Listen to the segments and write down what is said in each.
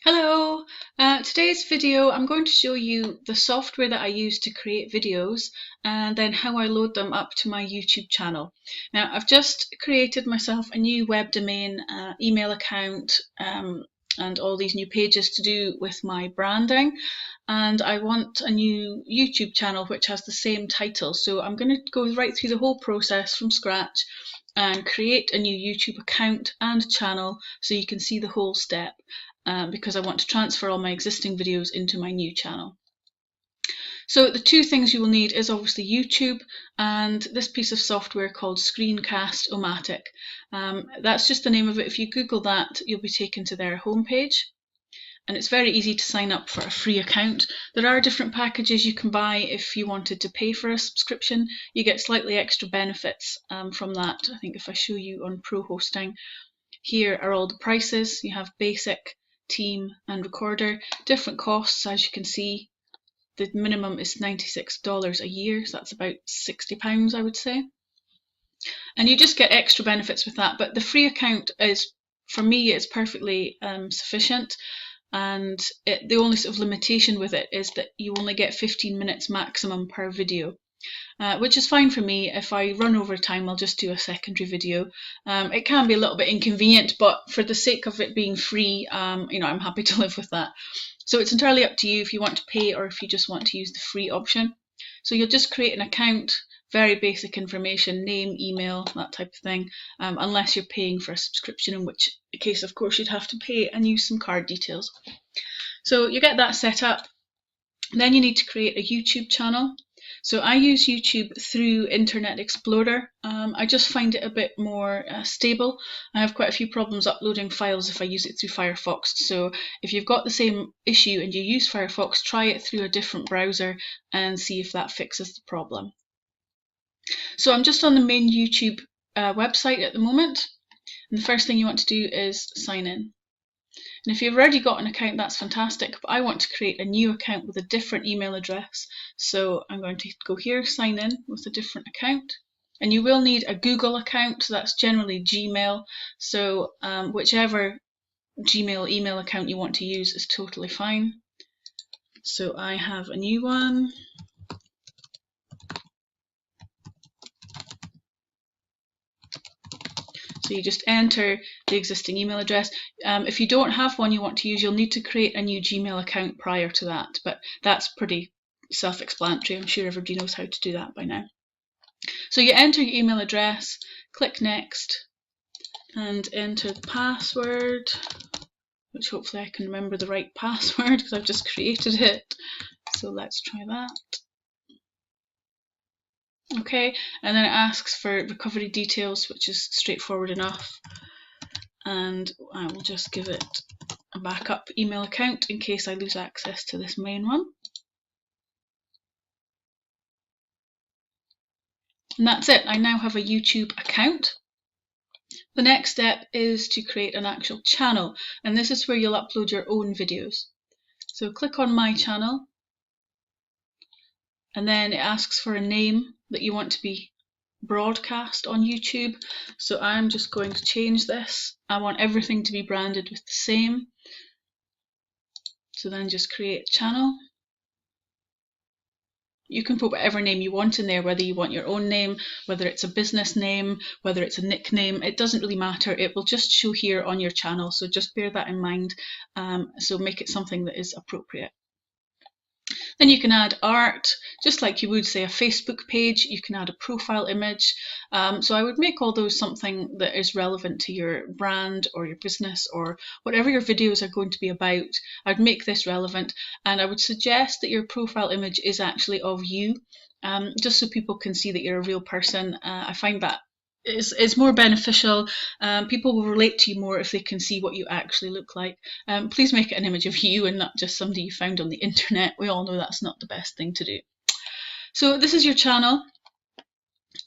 Hello! Today's video I'm going to show you the software that I use to create videos and then how I load them up to my YouTube channel. Now I've just created myself a new web domain, email account and all these new pages to do with my branding, and I want a new YouTube channel which has the same title. So I'm going to go right through the whole process from scratch and create a new YouTube account and channel so you can see the whole step. Because I want to transfer all my existing videos into my new channel. So the two things you will need is obviously YouTube and this piece of software called Screencast-O-Matic. That's just the name of it. If you Google that, you'll be taken to their homepage. And it's very easy to sign up for a free account. There are different packages you can buy if you wanted to pay for a subscription. You get slightly extra benefits from that. I think if I show you on Pro Hosting, here are all the prices. You have basic, team and recorder, different costs. As you can see, the minimum is $96 a year, so that's about £60 I would say, and you just get extra benefits with that. But the free account is, for me, it's perfectly sufficient, and the only sort of limitation with it is that you only get 15 minutes maximum per video. Which is fine for me. If I run over time, I'll just do a secondary video. It can be a little bit inconvenient, but for the sake of it being free, I'm happy to live with that. So it's entirely up to you if you want to pay or if you just want to use the free option. So you'll just create an account, very basic information, name, email, that type of thing, unless you're paying for a subscription, in which case, of course, you'd have to pay and use some card details. So you get that set up. Then you need to create a YouTube channel. So I use YouTube through Internet Explorer. I just find it a bit more stable. I have quite a few problems uploading files if I use it through Firefox. So if you've got the same issue and you use Firefox, try it through a different browser and see if that fixes the problem. So I'm just on the main YouTube website at the moment. And the first thing you want to do is sign in. And if you've already got an account, that's fantastic, but I want to create a new account with a different email address. So I'm going to go here, sign in with a different account. And you will need a Google account, so that's generally Gmail. So whichever Gmail email account you want to use is totally fine. So I have a new one. So you just enter the existing email address. If you don't have one you want to use, you'll need to create a new Gmail account prior to that, but that's pretty self-explanatory. I'm sure everybody knows how to do that by now. So you enter your email address, click next, and enter the password, which hopefully I can remember the right password because I've just created it. So let's try that. Okay, and then it asks for recovery details, which is straightforward enough, and I will just give it a backup email account in case I lose access to this main one. And that's it. I now have a YouTube account. The next step is to create an actual channel, and this is where you'll upload your own videos. So click on My Channel, and then it asks for a name that you want to be broadcast on YouTube. So I'm just going to change this. I want everything to be branded with the same. So then just create channel. You can put whatever name you want in there, whether you want your own name, whether it's a business name, whether it's a nickname, it doesn't really matter. It will just show here on your channel, so just bear that in mind. So make it something that is appropriate. Then you can add art, just like you would, say, a Facebook page. You can add a profile image. So I would make all those something that is relevant to your brand or your business or whatever your videos are going to be about. I'd make this relevant, and I would suggest that your profile image is actually of you, just so people can see that you're a real person. I find that it's more beneficial. People will relate to you more if they can see what you actually look like. Please make it an image of you and not just somebody you found on the internet. We all know that's not the best thing to do. So this is your channel,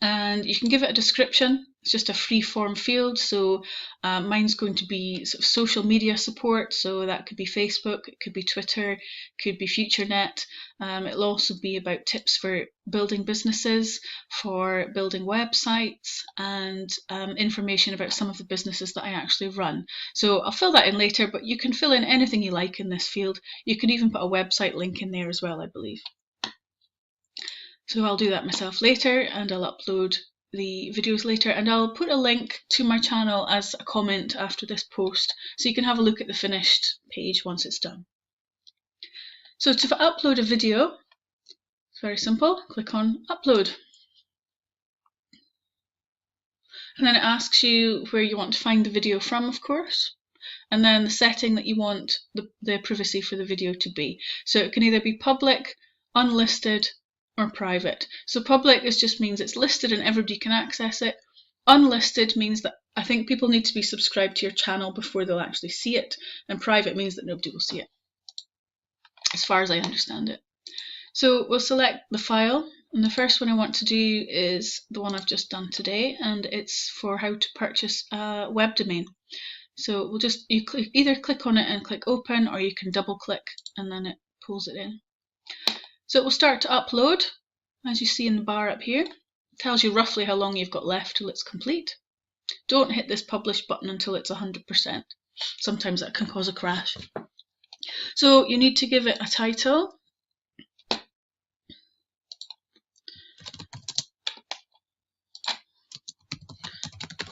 and you can give it a description. It's just a free form field, so mine's going to be sort of social media support, so that could be Facebook, it could be Twitter, it could be FutureNet. It'll also be about tips for building businesses, for building websites, and information about some of the businesses that I actually run. So I'll fill that in later, but you can fill in anything you like in this field. You can even put a website link in there as well, I believe. So I'll do that myself later, and I'll upload the videos later, and I'll put a link to my channel as a comment after this post, so you can have a look at the finished page once it's done. So to upload a video, it's very simple. Click on upload, and then it asks you where you want to find the video from, of course, and then the setting that you want the privacy for the video to be. So it can either be public, unlisted, or private. So public just means it's listed and everybody can access it. Unlisted means that I think people need to be subscribed to your channel before they'll actually see it, and private means that nobody will see it, as far as I understand it. So we'll select the file, and the first one I want to do is the one I've just done today, and it's for how to purchase a web domain. So we'll just either click on it and click open, or you can double click and then it pulls it in. So it will start to upload, as you see in the bar up here. It tells you roughly how long you've got left till it's complete. Don't hit this publish button until it's 100%. Sometimes that can cause a crash. So you need to give it a title.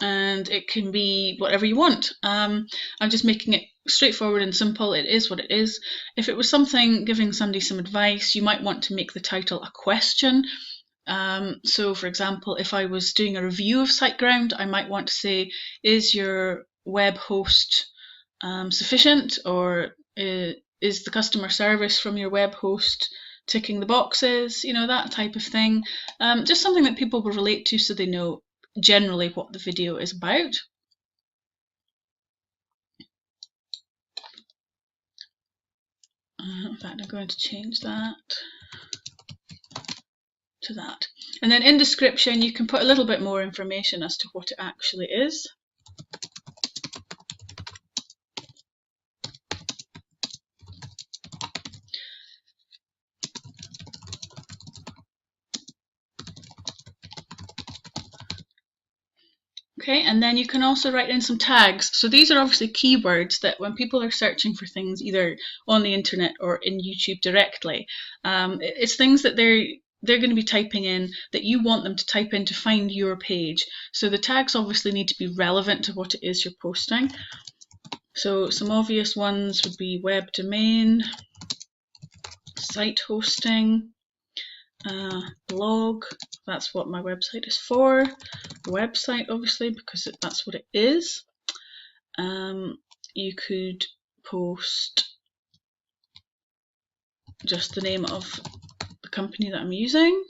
And it can be whatever you want. I'm just making it straightforward and simple. It is what it is. If it was something giving somebody some advice, you might want to make the title a question. So for example, if I was doing a review of SiteGround, I might want to say, is your web host sufficient, or is the customer service from your web host ticking the boxes, you know, that type of thing. Just something that people will relate to, so they know generally what the video is about. In fact, I'm going to change that to that. And then in description, you can put a little bit more information as to what it actually is. Okay, and then you can also write in some tags. So these are obviously keywords that when people are searching for things either on the internet or in YouTube directly, it's things that they're going to be typing in that you want them to type in to find your page. So the tags obviously need to be relevant to what it is you're posting. So some obvious ones would be web domain, site hosting, blog, that's what my website is for, website obviously because that's what it is. You could post just the name of the company that I'm using.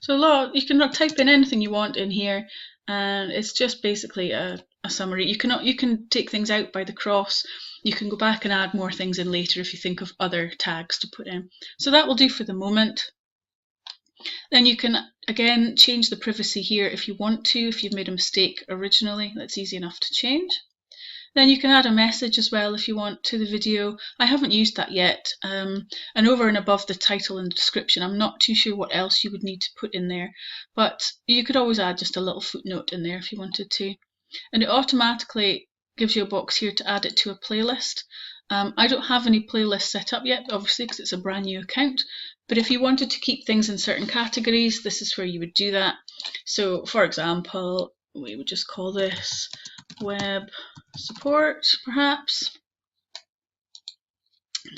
So you can type in anything you want in here, and it's just basically a summary. You can take things out by the cross. You can go back and add more things in later if you think of other tags to put in. So that will do for the moment. Then you can again change the privacy here if you want to, if you've made a mistake originally. That's easy enough to change. Then you can add a message as well if you want to the video. I haven't used that yet. And over and above the title and description, I'm not too sure what else you would need to put in there. But you could always add just a little footnote in there if you wanted to. And it automatically gives you a box here to add it to a playlist. I don't have any playlists set up yet, obviously, because it's a brand new account. But if you wanted to keep things in certain categories, this is where you would do that. So, for example, we would just call this web support, perhaps.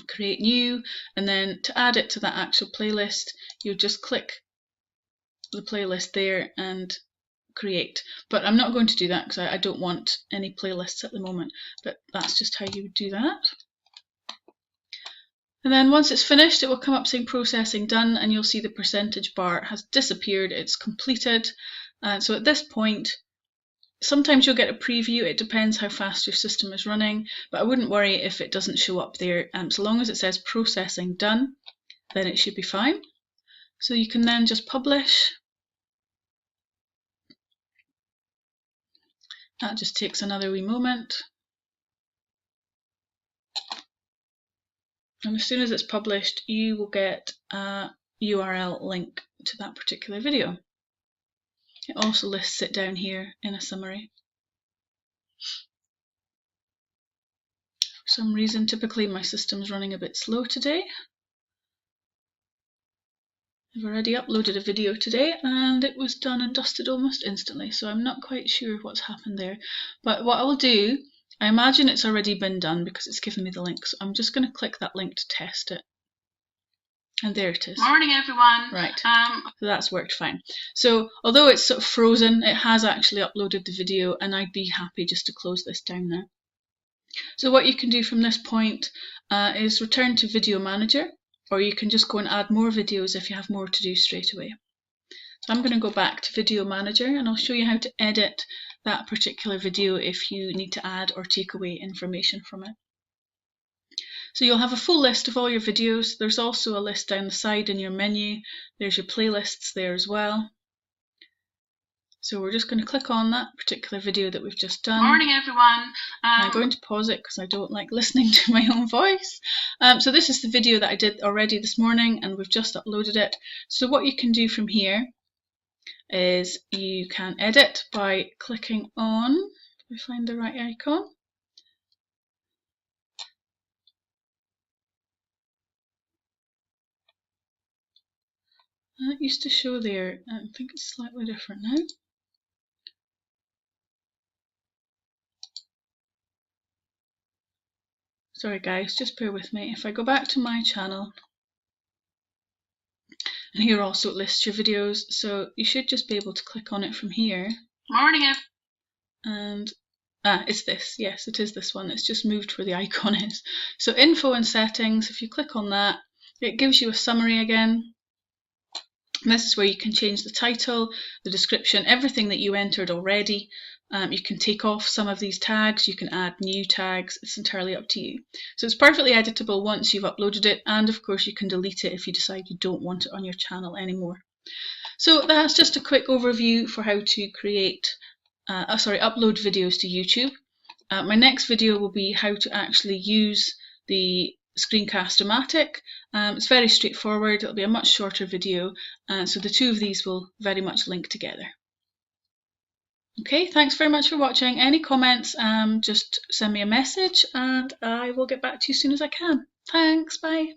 Create new, and then to add it to that actual playlist, you just click the playlist there and create. But I'm not going to do that because I don't want any playlists at the moment, but that's just how you would do that. And then once it's finished, it will come up saying processing done, and you'll see the percentage bar has disappeared. It's completed. So at this point, Sometimes you'll get a preview. It depends how fast your system is running, but I wouldn't worry if it doesn't show up there. So long as it says processing done, then it should be fine. So you can then just publish. That just takes another wee moment. And as soon as it's published, you will get a URL link to that particular video. It also lists it down here in a summary. For some reason, typically my system's running a bit slow today. I've already uploaded a video today and it was done and dusted almost instantly, so I'm not quite sure what's happened there. But what I will do, I imagine it's already been done because it's given me the link, so I'm just going to click that link to test it. And there it is. Morning, everyone. Right, so that's worked fine. So although it's sort of frozen, it has actually uploaded the video, and I'd be happy just to close this down now. So what you can do from this point is return to Video Manager, or you can just go and add more videos if you have more to do straight away. So I'm going to go back to Video Manager and I'll show you how to edit that particular video if you need to add or take away information from it. So you'll have a full list of all your videos. There's also a list down the side in your menu. There's your playlists there as well. So we're just going to click on that particular video that we've just done. Morning, everyone. I'm going to pause it because I don't like listening to my own voice. So this is the video that I did already this morning and we've just uploaded it. So what you can do from here is you can edit by clicking on, let me find the right icon. That used to show there. I think it's slightly different now. Sorry guys, just bear with me. If I go back to my channel, and here also it lists your videos, so you should just be able to click on it from here. Morning, and it's this. Yes, it is this one. It's just moved where the icon is. So info and settings, if you click on that, it gives you a summary again. And this is where you can change the title, the description, everything that you entered already. You can take off some of these tags, you can add new tags, it's entirely up to you. So it's perfectly editable once you've uploaded it, and of course you can delete it if you decide you don't want it on your channel anymore. So that's just a quick overview for how to create, upload videos to YouTube. My next video will be how to actually use the Screencast-O-Matic. It's very straightforward, it'll be a much shorter video, so the two of these will very much link together. Okay, thanks very much for watching. Any comments, just send me a message and I will get back to you as soon as I can. Thanks, bye.